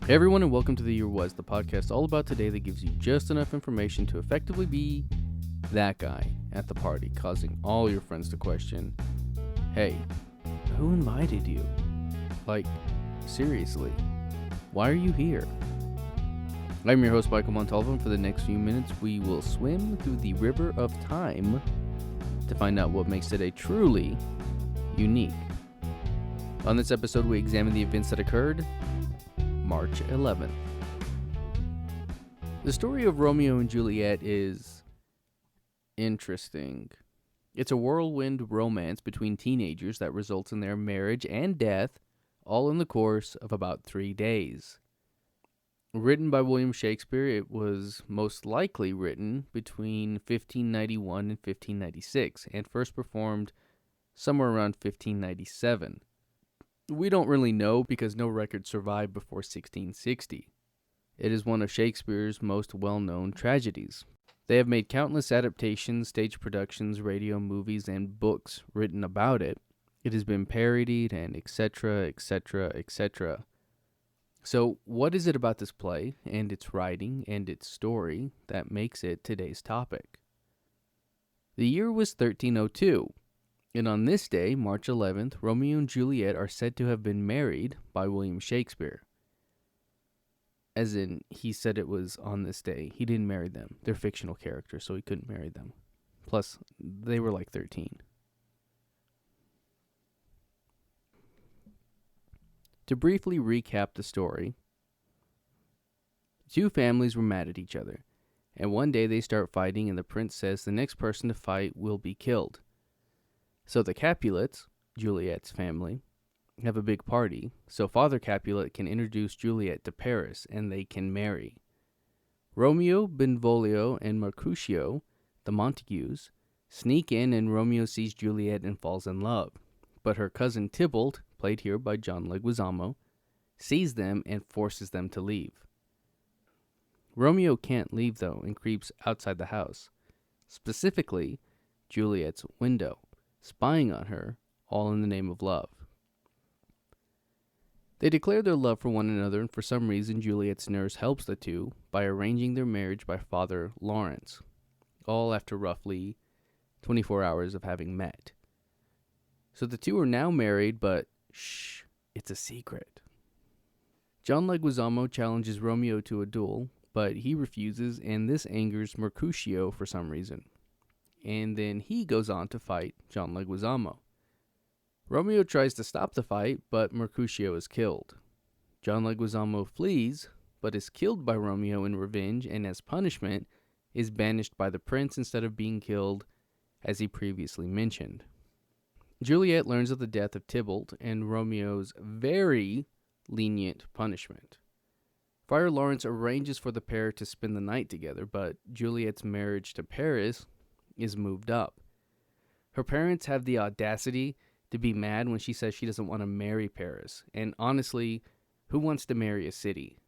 Hey everyone, and welcome to The Year Was, the podcast all about today that gives you just enough information to effectively be that guy at the party, causing all your friends to question, hey, who invited you? Like, seriously, why are you here? I'm your host, Michael Montalvo, and for the next few minutes, we will swim through the river of time to find out what makes today truly unique. On this episode, we examine the events that occurred March 11th. The story of Romeo and Juliet is interesting. It's a whirlwind romance between teenagers that results in their marriage and death, all in the course of about 3 days. Written by William Shakespeare, it was most likely written between 1591 and 1596, and first performed somewhere around 1597. We don't really know because no records survived before 1660. It is one of Shakespeare's most well-known tragedies. They have made countless adaptations, stage productions, radio movies, and books written about it. It has been parodied and etc., etc., etc. So, what is it about this play and its writing and its story that makes it today's topic? The year was 1302. And on this day, March 11th, Romeo and Juliet are said to have been married by William Shakespeare. As in, he said it was on this day. He didn't marry them. They're fictional characters, so he couldn't marry them. Plus, they were like 13. To briefly recap the story, two families were mad at each other, and one day they start fighting, and the prince says the next person to fight will be killed. So the Capulets, Juliet's family, have a big party, so Father Capulet can introduce Juliet to Paris, and they can marry. Romeo, Benvolio, and Mercutio, the Montagues, sneak in, and Romeo sees Juliet and falls in love. But her cousin Tybalt, played here by John Leguizamo, sees them and forces them to leave. Romeo can't leave, though, and creeps outside the house, specifically Juliet's window, spying on her, all in the name of love. They declare their love for one another, and for some reason Juliet's nurse helps the two by arranging their marriage by Father Lawrence, all after roughly 24 hours of having met. So the two are now married, but shh, it's a secret. John Leguizamo challenges Romeo to a duel, but he refuses, and this angers Mercutio for some reason. And then he goes on to fight John Leguizamo. Romeo tries to stop the fight, but Mercutio is killed. John Leguizamo flees, but is killed by Romeo in revenge, and as punishment, is banished by the prince instead of being killed, as he previously mentioned. Juliet learns of the death of Tybalt and Romeo's very lenient punishment. Friar Lawrence arranges for the pair to spend the night together, but Juliet's marriage to Paris is moved up. Her parents have the audacity to be mad when she says she doesn't want to marry Paris, and honestly, who wants to marry a city?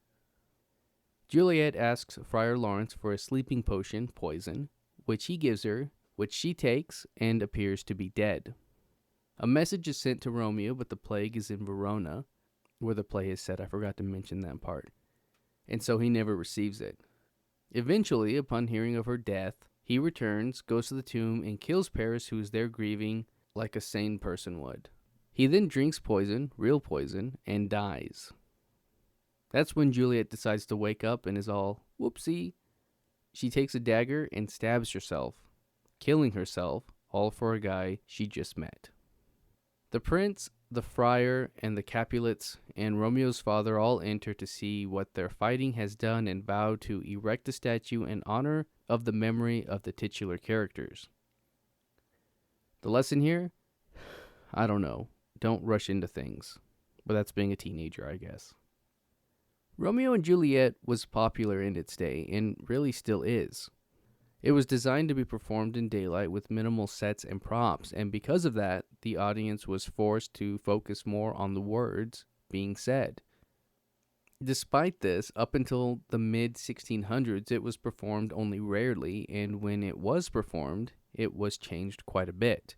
Juliet asks Friar Lawrence for a sleeping potion, poison, which he gives her, which she takes and appears to be dead. A message is sent to Romeo, but the plague is in Verona, where the play is set. I forgot to mention that part. And so he never receives it. Eventually, upon hearing of her death, he returns, goes to the tomb, and kills Paris, who is there grieving like a sane person would. He then drinks poison, real poison, and dies. That's when Juliet decides to wake up and is all, whoopsie. She takes a dagger and stabs herself, killing herself, all for a guy she just met. The prince, the friar, and the Capulets, and Romeo's father all enter to see what their fighting has done and vow to erect a statue in honor of the memory of the titular characters. The lesson here? I don't know. Don't rush into things. But that's being a teenager, I guess. Romeo and Juliet was popular in its day, and really still is. It was designed to be performed in daylight with minimal sets and props, and because of that, the audience was forced to focus more on the words being said. Despite this, up until the mid-1600s, it was performed only rarely, and when it was performed, it was changed quite a bit.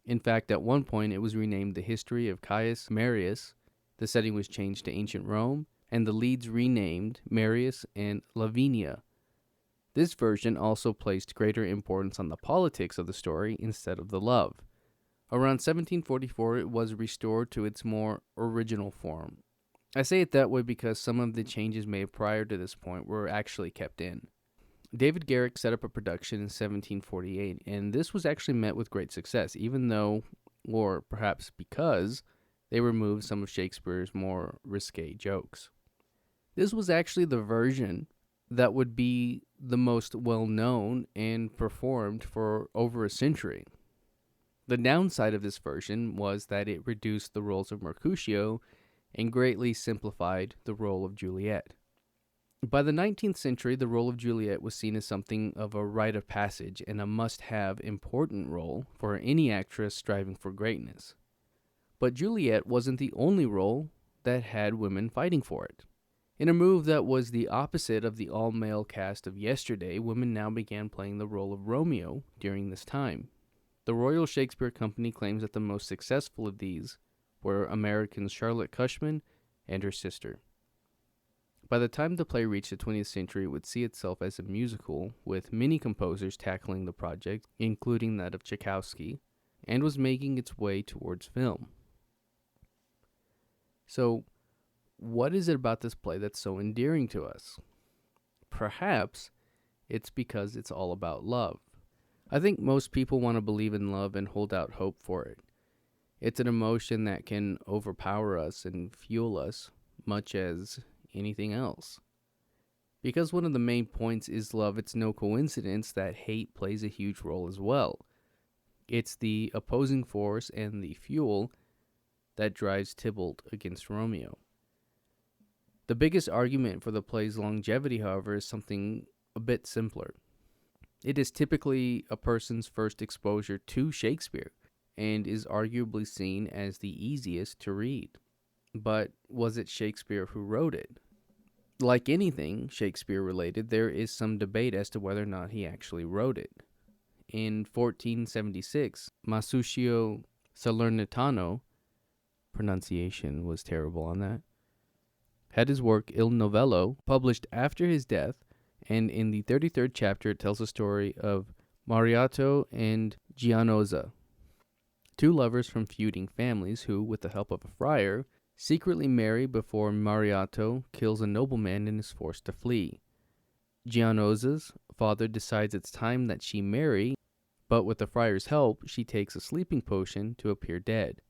In fact, at one point, it was renamed The History of Caius Marius, the setting was changed to ancient Rome, and the leads renamed Marius and Lavinia. This version also placed greater importance on the politics of the story instead of the love. Around 1744, it was restored to its more original form. I say it that way because some of the changes made prior to this point were actually kept in. David Garrick set up a production in 1748, and this was actually met with great success, even though, or perhaps because, they removed some of Shakespeare's more risque jokes. This was actually the version that would be the most well-known and performed for over a century. The downside of this version was that it reduced the roles of Mercutio and greatly simplified the role of Juliet. By the 19th century, the role of Juliet was seen as something of a rite of passage and a must-have important role for any actress striving for greatness. But Juliet wasn't the only role that had women fighting for it. In a move that was the opposite of the all-male cast of yesterday, women now began playing the role of Romeo during this time. The Royal Shakespeare Company claims that the most successful of these were Americans Charlotte Cushman and her sister. By the time the play reached the 20th century, it would see itself as a musical, with many composers tackling the project, including that of Tchaikovsky, and was making its way towards film. So, what is it about this play that's so endearing to us? Perhaps it's because it's all about love. I think most people want to believe in love and hold out hope for it. It's an emotion that can overpower us and fuel us, much as anything else. Because one of the main points is love, it's no coincidence that hate plays a huge role as well. It's the opposing force and the fuel that drives Tybalt against Romeo. The biggest argument for the play's longevity, however, is something a bit simpler. It is typically a person's first exposure to Shakespeare, and is arguably seen as the easiest to read. But was it Shakespeare who wrote it? Like anything Shakespeare-related, there is some debate as to whether or not he actually wrote it. In 1476, Masuccio Salernitano, pronunciation was terrible on that, had his work Il Novello published after his death, and in the 33rd chapter it tells the story of Mariotto and Giannozza, two lovers from feuding families who, with the help of a friar, secretly marry before Mariotto kills a nobleman and is forced to flee. Giannozza's father decides it's time that she marry, but with the friar's help, she takes a sleeping potion to appear dead.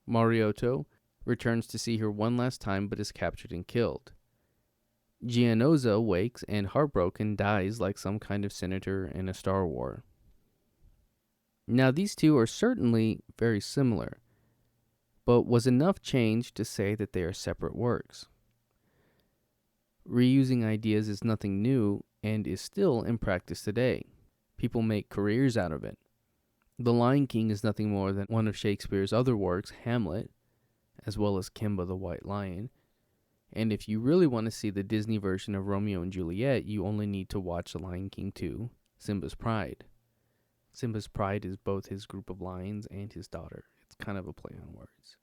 Mariotto returns to see her one last time but is captured and killed. Giannozza wakes and, heartbroken, dies like some kind of senator in a Star War. Now, these two are certainly very similar, but was enough changed to say that they are separate works. Reusing ideas is nothing new and is still in practice today. People make careers out of it. The Lion King is nothing more than one of Shakespeare's other works, Hamlet, as well as Kimba the White Lion. And if you really want to see the Disney version of Romeo and Juliet, you only need to watch The Lion King 2, Simba's Pride. Simba's Pride is both his group of lions and his daughter. It's kind of a play on words.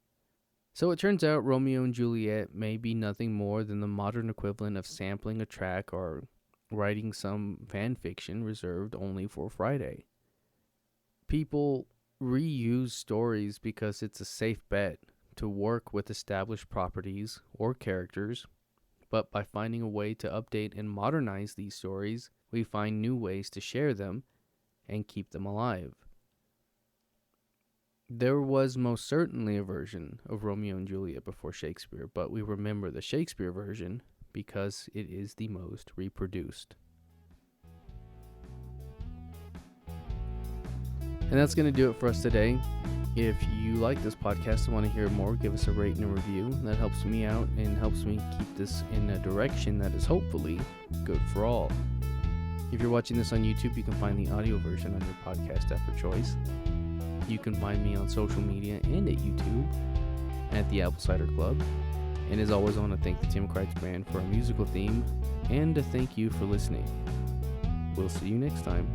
So it turns out Romeo and Juliet may be nothing more than the modern equivalent of sampling a track or writing some fan fiction reserved only for Friday. People reuse stories because it's a safe bet to work with established properties or characters, but by finding a way to update and modernize these stories, we find new ways to share them and keep them alive. There was most certainly a version of Romeo and Juliet before Shakespeare, but we remember the Shakespeare version because it is the most reproduced. And that's going to do it for us today. If you like this podcast and want to hear more, give us a rate and a review. That helps me out and helps me keep this in a direction that is hopefully good for all. If you're watching this on YouTube, you can find the audio version on your podcast app of choice. You can find me on social media and at YouTube at the Apple Cider Club. And as always, I want to thank the Tim Kreitz Band for our musical theme and to thank you for listening. We'll see you next time.